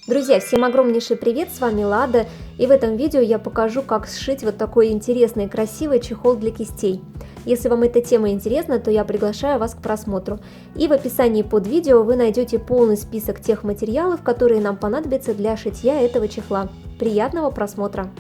Друзья, всем огромнейший привет, с вами Лада, и в этом видео я покажу, как сшить вот такой интересный и красивый чехол для кистей. Если вам эта тема интересна, то я приглашаю вас к просмотру. И в описании под видео вы найдете полный список тех материалов, которые нам понадобятся для шитья этого чехла. Приятного просмотра!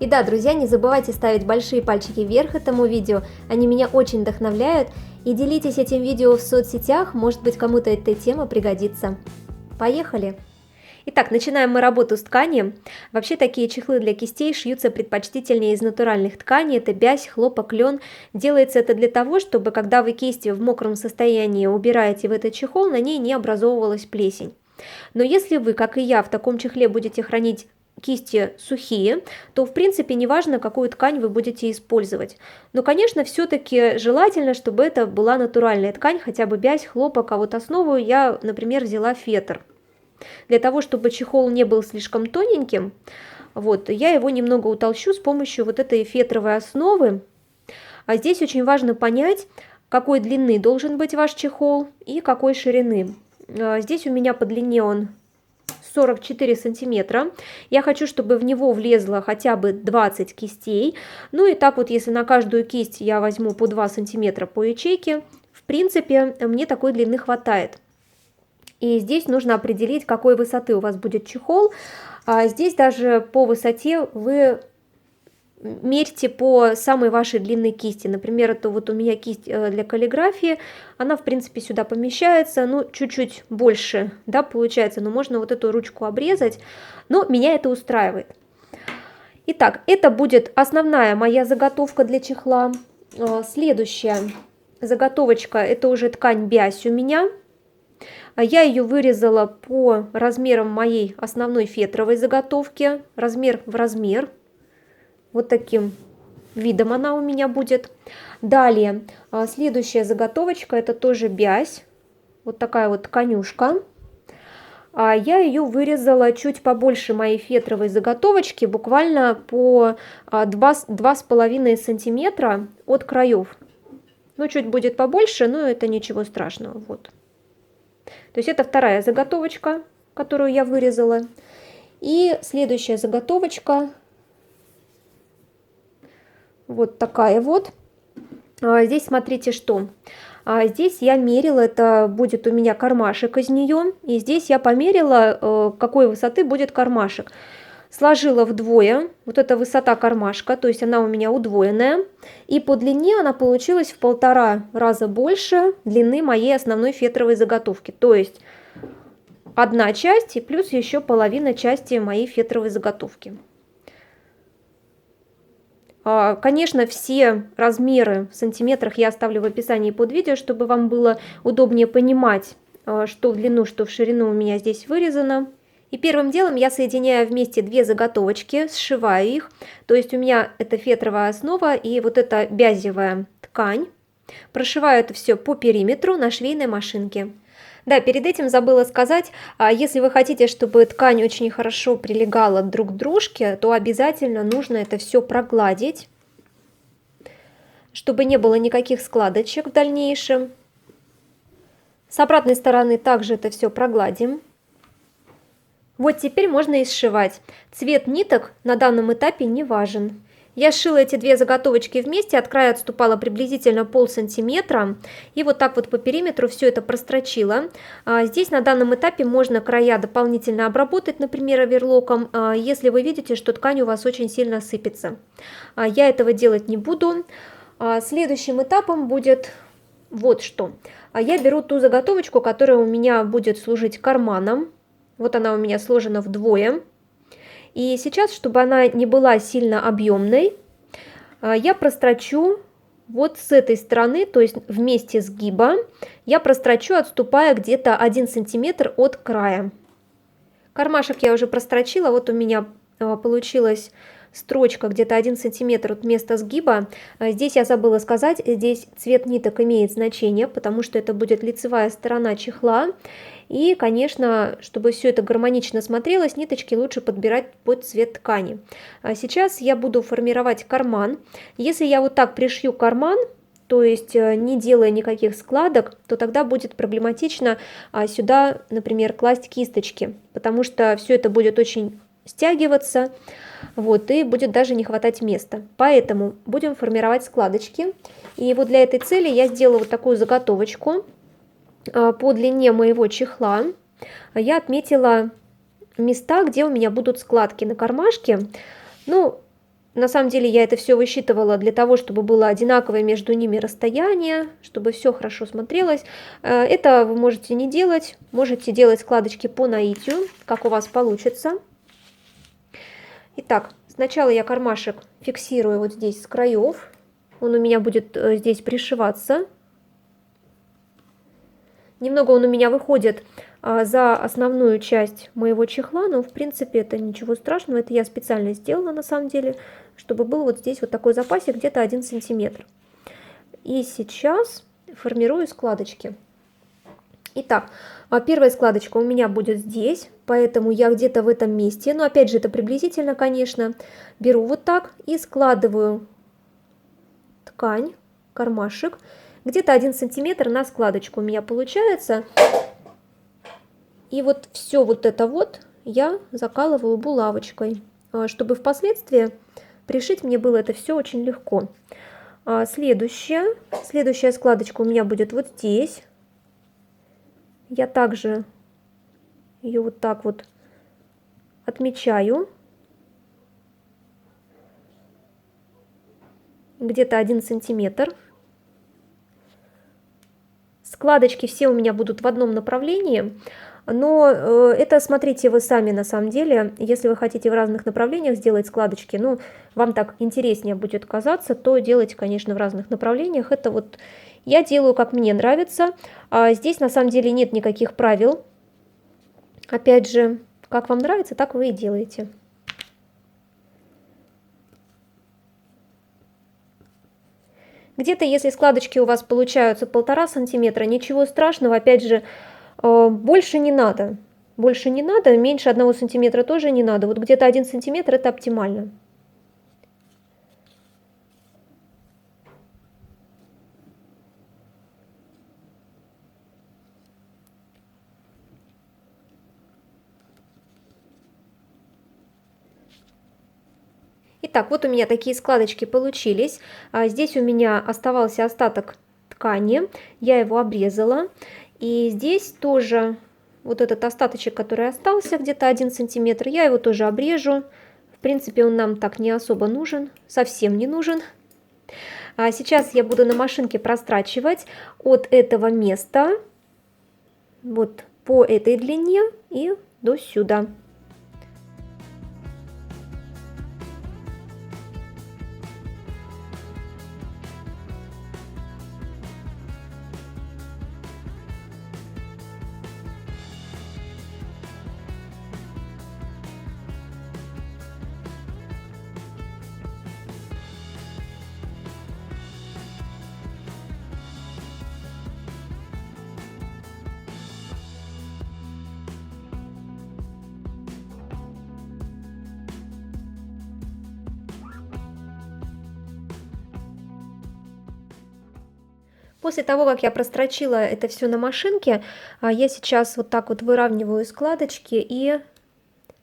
И да, друзья, не забывайте ставить большие пальчики вверх этому видео, они меня очень вдохновляют. И делитесь этим видео в соцсетях, может быть, кому-то эта тема пригодится. Поехали! Итак, начинаем мы работу с тканью. Вообще такие чехлы для кистей шьются предпочтительнее из натуральных тканей. Это бязь, хлопок, лен. Делается это для того, чтобы когда вы кисть в мокром состоянии убираете в этот чехол, на ней не образовывалась плесень. Но если вы, как и я, в таком чехле будете хранить кисти сухие, то в принципе не важно, какую ткань вы будете использовать. Но, конечно, все-таки желательно, чтобы это была натуральная ткань, хотя бы бязь, хлопок, а вот основу я, например, взяла фетр. Для того, чтобы чехол не был слишком тоненьким, я его немного утолщу с помощью вот этой фетровой основы. А здесь очень важно понять, какой длины должен быть ваш чехол и какой ширины. Здесь у меня по длине он 44 сантиметра. Я хочу, чтобы в него влезло хотя бы 20 кистей. Ну и так вот, если на каждую кисть я возьму по 2 сантиметра по ячейке, в принципе, мне такой длины хватает. И здесь нужно определить, какой высоты у вас будет чехол. Здесь даже по высоте вы мерьте по самой вашей длинной кисти. Например, это вот у меня кисть для каллиграфии, она в принципе сюда помещается, ну чуть-чуть больше, да, получается, но можно вот эту ручку обрезать, но меня это устраивает. Итак, это будет основная моя заготовка для чехла. Следующая заготовочка, это уже ткань бязь у меня. Я ее вырезала по размерам моей основной фетровой заготовки, размер в размер. Вот таким видом она у меня будет. Далее, следующая заготовочка, это тоже бязь. Вот такая вот тканюшка. Я ее вырезала чуть побольше моей фетровой заготовочки, буквально по 2,5 сантиметра от краев. Ну, чуть будет побольше, но это ничего страшного. Вот. То есть это вторая заготовочка, которую я вырезала. И следующая заготовочка вот такая вот. Здесь смотрите, что. Здесь я мерила, это будет у меня кармашек из нее. И здесь я померила, какой высоты будет кармашек. Сложила вдвое, вот эта высота кармашка, то есть она у меня удвоенная. И по длине она получилась в 1,5 раза больше длины моей основной фетровой заготовки. То есть одна часть и плюс еще половина части моей фетровой заготовки. Конечно, все размеры в сантиметрах я оставлю в описании под видео, чтобы вам было удобнее понимать, что в длину, что в ширину у меня здесь вырезано. И первым делом я соединяю вместе две заготовочки, сшиваю их. То есть у меня это фетровая основа и вот эта бязевая ткань. Прошиваю это все по периметру на швейной машинке. Да, перед этим забыла сказать, если вы хотите, чтобы ткань очень хорошо прилегала друг к дружке, то обязательно нужно это все прогладить, чтобы не было никаких складочек в дальнейшем. С обратной стороны также это все прогладим. Вот теперь можно и сшивать. Цвет ниток на данном этапе не важен. Я сшила эти две заготовочки вместе, от края отступала приблизительно полсантиметра. И вот так вот по периметру все это прострочила. Здесь на данном этапе можно края дополнительно обработать, например, оверлоком, если вы видите, что ткань у вас очень сильно сыпется. Я этого делать не буду. Следующим этапом будет вот что. Я беру ту заготовочку, которая у меня будет служить карманом. Вот она у меня сложена вдвое. И сейчас, чтобы она не была сильно объемной, я прострочу вот с этой стороны, то есть в месте сгиба, я прострочу, отступая где-то 1 сантиметр от края. Кармашек я уже прострочила, вот у меня получилась строчка где-то 1 сантиметр от места сгиба. Здесь я забыла сказать, здесь цвет ниток имеет значение, потому что это будет лицевая сторона чехла. И, конечно, чтобы все это гармонично смотрелось, ниточки лучше подбирать под цвет ткани. Сейчас я буду формировать карман. Если я вот так пришью карман, то есть не делая никаких складок, то тогда будет проблематично сюда, например, класть кисточки, потому что все это будет очень стягиваться, вот, и будет даже не хватать места. Поэтому будем формировать складочки. И вот для этой цели я сделала вот такую заготовочку по длине моего чехла. Я отметила места, где у меня будут складки на кармашке. Ну, на самом деле я это все высчитывала для того, чтобы было одинаковое между ними расстояние, чтобы все хорошо смотрелось. Это вы можете не делать, можете делать складочки по наитию, как у вас получится. Итак, сначала я кармашек фиксирую вот здесь с краев. Он у меня будет здесь пришиваться. Немного он у меня выходит за основную часть моего чехла, но в принципе это ничего страшного, это я специально сделала на самом деле, чтобы был вот здесь вот такой запасик где-то 1 сантиметр. И сейчас формирую складочки. Итак, первая складочка у меня будет здесь, поэтому я где-то в этом месте, но опять же это приблизительно, конечно, беру вот так и складываю ткань, кармашек, где-то 1 сантиметр на складочку у меня получается. И вот все вот это вот я закалываю булавочкой, чтобы впоследствии пришить мне было это все очень легко. Следующая складочка у меня будет вот здесь. Я также ее вот так вот отмечаю. Где-то 1 сантиметр. Складочки все у меня будут в одном направлении, но это смотрите вы сами на самом деле. Если вы хотите в разных направлениях сделать складочки, ну, вам так интереснее будет казаться, то делайте, конечно, в разных направлениях. Это вот я делаю, как мне нравится. Здесь на самом деле нет никаких правил. Опять же, как вам нравится, так вы и делаете. Где-то, если складочки у вас получаются 1,5 сантиметра, ничего страшного, опять же, больше не надо. Больше не надо, меньше 1 сантиметра тоже не надо. Вот где-то 1 сантиметр это оптимально. Итак, вот у меня такие складочки получились. Здесь у меня оставался остаток ткани, я его обрезала. И здесь тоже вот этот остаточек, который остался, где-то 1 сантиметр, я его тоже обрежу. В принципе, он нам так не особо нужен, совсем не нужен. Сейчас я буду на машинке прострачивать от этого места, вот по этой длине и до сюда. После того, как я прострочила это все на машинке, я сейчас вот так вот выравниваю складочки и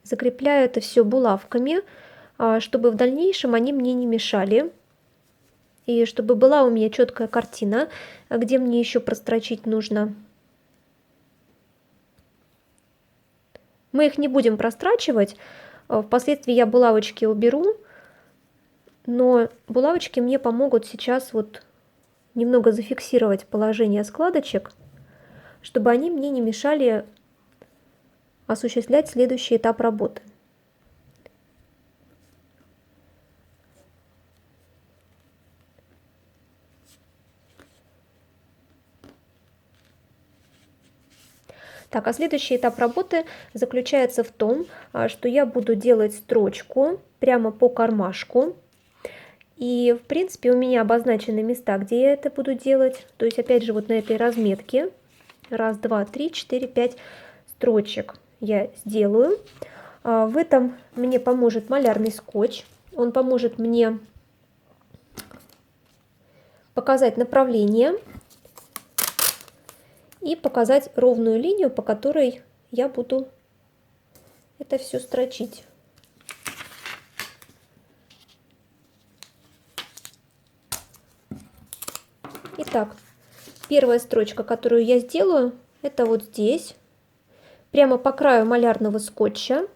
закрепляю это все булавками, чтобы в дальнейшем они мне не мешали. И чтобы была у меня четкая картина, где мне еще прострочить нужно. Мы их не будем прострачивать, впоследствии я булавочки уберу, но булавочки мне помогут сейчас вот немного зафиксировать положение складочек, чтобы они мне не мешали осуществлять следующий этап работы. Так, а следующий этап работы заключается в том, что я буду делать строчку прямо по кармашку. И, в принципе, у меня обозначены места, где я это буду делать. То есть, опять же, вот на этой разметке. 1, 2, 3, 4, 5 строчек я сделаю. В этом мне поможет малярный скотч. Он поможет мне показать направление и показать ровную линию, по которой я буду это все строчить. Итак, первая строчка, которую я сделаю, это вот здесь, прямо по краю малярного скотча,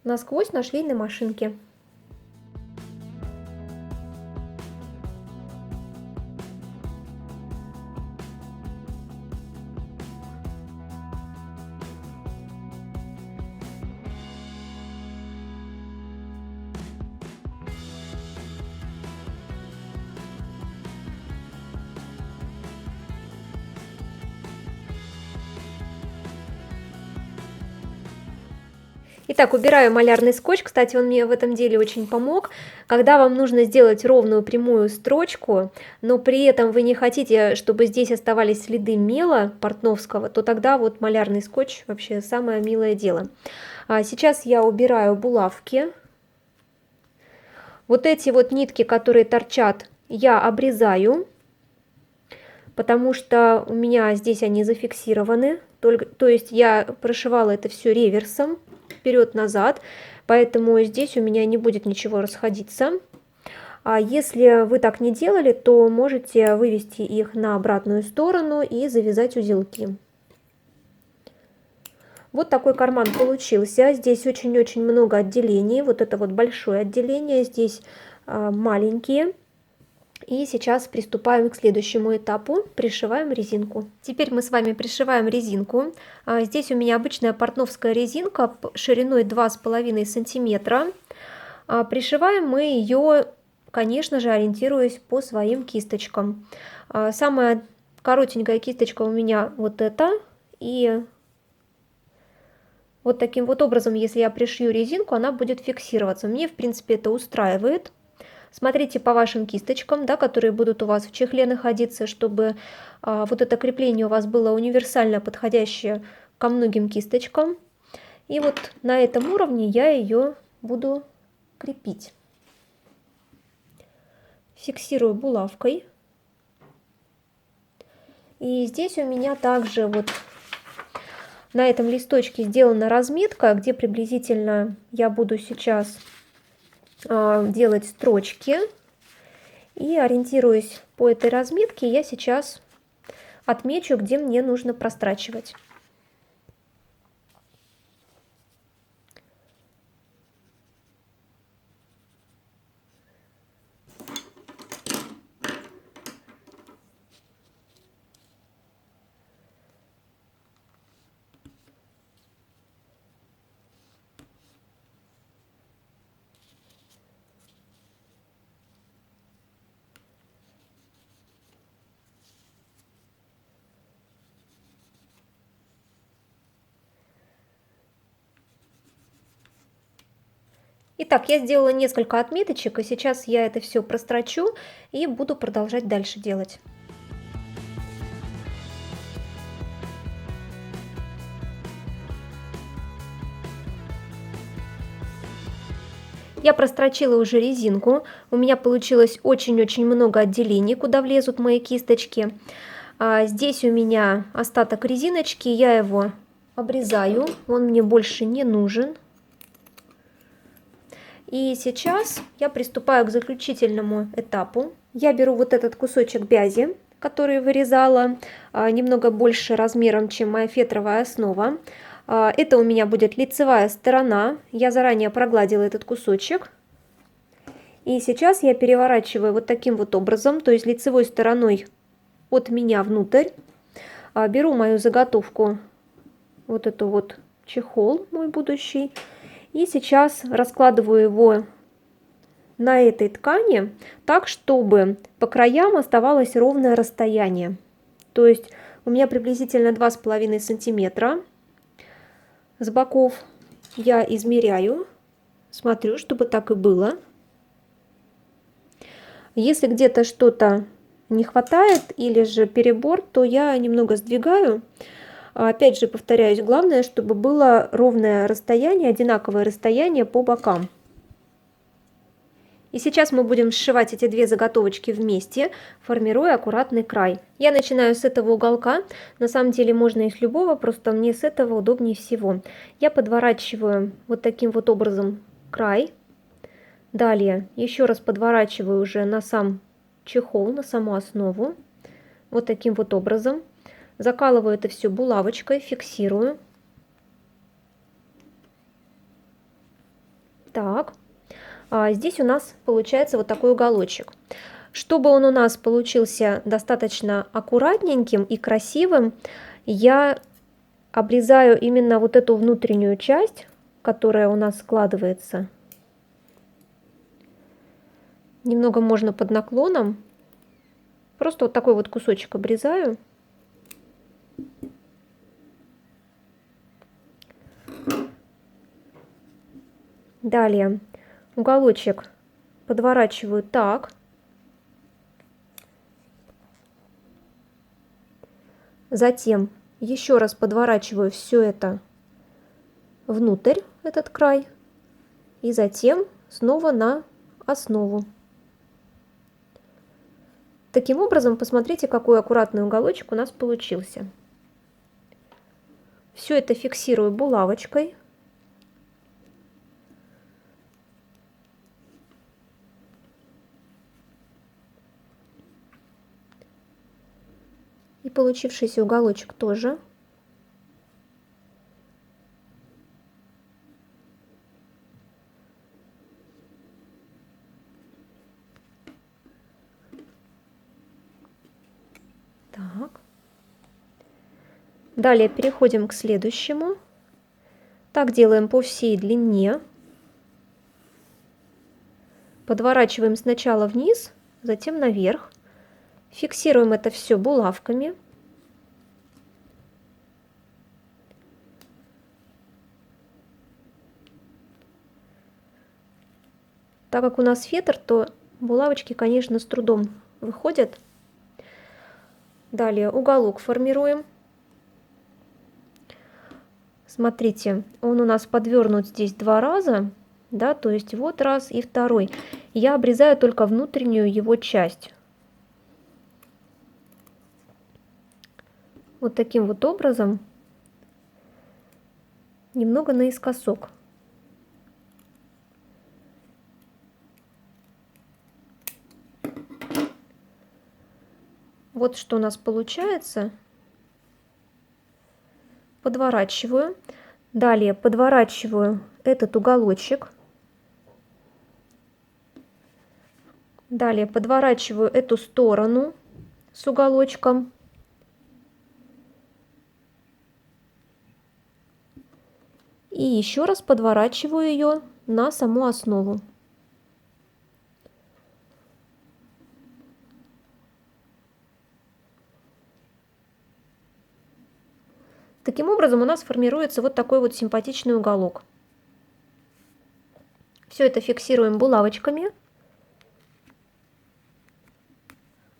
насквозь на швейной машинке. Итак, убираю малярный скотч. Кстати, он мне в этом деле очень помог. Когда вам нужно сделать ровную прямую строчку, но при этом вы не хотите, чтобы здесь оставались следы мела портновского, то тогда вот малярный скотч вообще самое милое дело. Сейчас я убираю булавки. Вот эти вот нитки, которые торчат, я обрезаю, потому что у меня здесь они зафиксированы. То есть я прошивала это все реверсом, вперед-назад, поэтому здесь у меня не будет ничего расходиться. А если вы так не делали, то можете вывести их на обратную сторону и завязать узелки. Вот такой карман получился. Здесь очень-очень много отделений. Вот это вот большое отделение, здесь маленькие. И сейчас приступаем к следующему этапу. Пришиваем резинку. Теперь мы с вами пришиваем резинку. Здесь у меня обычная портновская резинка шириной 2,5 сантиметра. Пришиваем мы ее, конечно же, ориентируясь по своим кисточкам. Самая коротенькая кисточка у меня вот эта. И вот таким вот образом, если я пришью резинку, она будет фиксироваться. Мне, в принципе, это устраивает. Смотрите по вашим кисточкам, да, которые будут у вас в чехле находиться, чтобы вот это крепление у вас было универсально подходящее ко многим кисточкам. И вот на этом уровне я ее буду крепить. Фиксирую булавкой. И здесь у меня также вот на этом листочке сделана разметка, где приблизительно я буду сейчас делать строчки, и ориентируясь по этой разметке, я сейчас отмечу, где мне нужно прострачивать. Итак, я сделала несколько отметочек, и сейчас я это все прострочу и буду продолжать дальше делать. Я прострочила уже резинку, у меня получилось очень-очень много отделений, куда влезут мои кисточки. Здесь у меня остаток резиночки, я его обрезаю, он мне больше не нужен. И сейчас я приступаю к заключительному этапу. Я беру вот этот кусочек бязи, который вырезала, немного больше размером, чем моя фетровая основа. Это у меня будет лицевая сторона. Я заранее прогладила этот кусочек. И сейчас я переворачиваю вот таким вот образом, то есть лицевой стороной от меня внутрь. Беру мою заготовку, вот эту вот чехол мой будущий. И сейчас раскладываю его на этой ткани так, чтобы по краям оставалось ровное расстояние. То есть у меня приблизительно 2,5 сантиметра. С боков я измеряю, смотрю, чтобы так и было. Если где-то что-то не хватает или же перебор, то я немного сдвигаю. Опять же, повторяюсь, главное, чтобы было ровное расстояние, одинаковое расстояние по бокам. И сейчас мы будем сшивать эти две заготовочки вместе, формируя аккуратный край. Я начинаю с этого уголка, на самом деле можно и с любого, просто мне с этого удобнее всего. Я подворачиваю вот таким вот образом край. Далее еще раз подворачиваю уже на сам чехол, на саму основу. Вот таким вот образом. Закалываю это все булавочкой, фиксирую. Так. Здесь у нас получается вот такой уголочек. Чтобы он у нас получился достаточно аккуратненьким и красивым, я обрезаю именно вот эту внутреннюю часть, которая у нас складывается. Немного можно под наклоном. Просто вот такой вот кусочек обрезаю. Далее уголочек подворачиваю так. Затем еще раз подворачиваю все это внутрь, этот край. И затем снова на основу. Таким образом, посмотрите, какой аккуратный уголочек у нас получился. Все это фиксирую булавочкой. И получившийся уголочек тоже. Так. Далее переходим к следующему. Так делаем по всей длине. Подворачиваем сначала вниз, затем наверх. Фиксируем это все булавками. Так как у нас фетр, то булавочки, конечно, с трудом выходят. Далее уголок формируем. Смотрите, он у нас подвернут здесь два раза, да, то есть вот раз и второй. Я обрезаю только внутреннюю его часть. Вот таким вот образом, немного наискосок. Вот что у нас получается. Подворачиваю. Далее подворачиваю этот уголочек. Далее подворачиваю эту сторону с уголочком. И еще раз подворачиваю ее на саму основу. Таким образом у нас формируется вот такой вот симпатичный уголок. Все это фиксируем булавочками.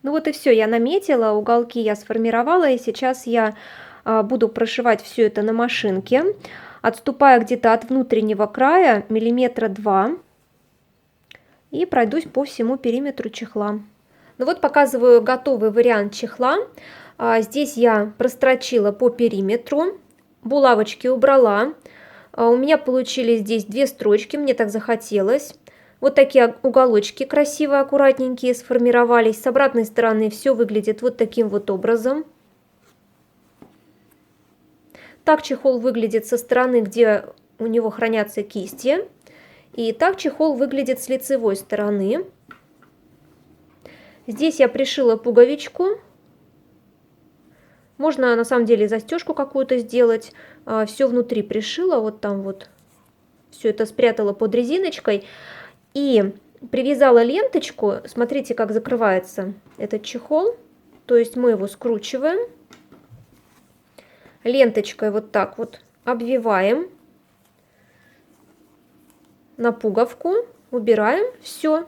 Ну вот и все, я наметила, уголки я сформировала, и сейчас я буду прошивать все это на машинке, отступая где-то от внутреннего края миллиметра 2 и пройдусь по всему периметру чехла. Ну вот показываю готовый вариант чехла. Здесь я прострочила по периметру, булавочки убрала. У меня получились здесь две строчки, мне так захотелось. Вот такие уголочки красивые, аккуратненькие сформировались. С обратной стороны все выглядит вот таким вот образом. Так чехол выглядит со стороны, где у него хранятся кисти. И так чехол выглядит с лицевой стороны. Здесь я пришила пуговичку. Можно на самом деле застежку какую-то сделать. Все внутри пришила, вот там вот. Все это спрятала под резиночкой. И привязала ленточку. Смотрите, как закрывается этот чехол. То есть мы его скручиваем. Ленточкой вот так вот обвиваем на пуговку. Убираем. Все.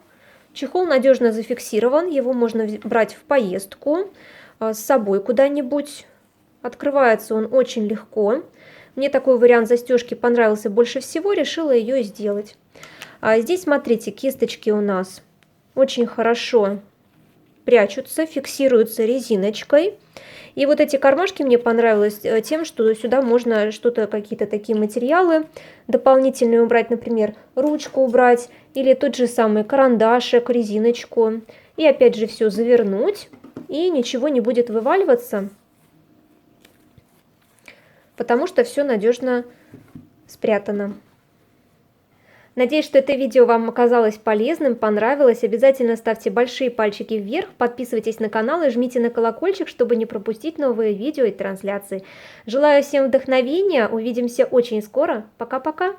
Чехол надежно зафиксирован. Его можно брать в поездку с собой куда-нибудь. Открывается он очень легко. Мне такой вариант застежки понравился больше всего, решила ее сделать. А здесь, смотрите, кисточки у нас очень хорошо прячутся, фиксируются резиночкой. И вот эти кармашки мне понравилось тем, что сюда можно что-то, какие-то такие материалы дополнительные убрать, например, ручку убрать или тот же самый карандашик, резиночку. И опять же все завернуть, и ничего не будет вываливаться, потому что все надежно спрятано. Надеюсь, что это видео вам оказалось полезным, понравилось. Обязательно ставьте большие пальчики вверх, подписывайтесь на канал и жмите на колокольчик, чтобы не пропустить новые видео и трансляции. Желаю всем вдохновения, увидимся очень скоро. Пока-пока!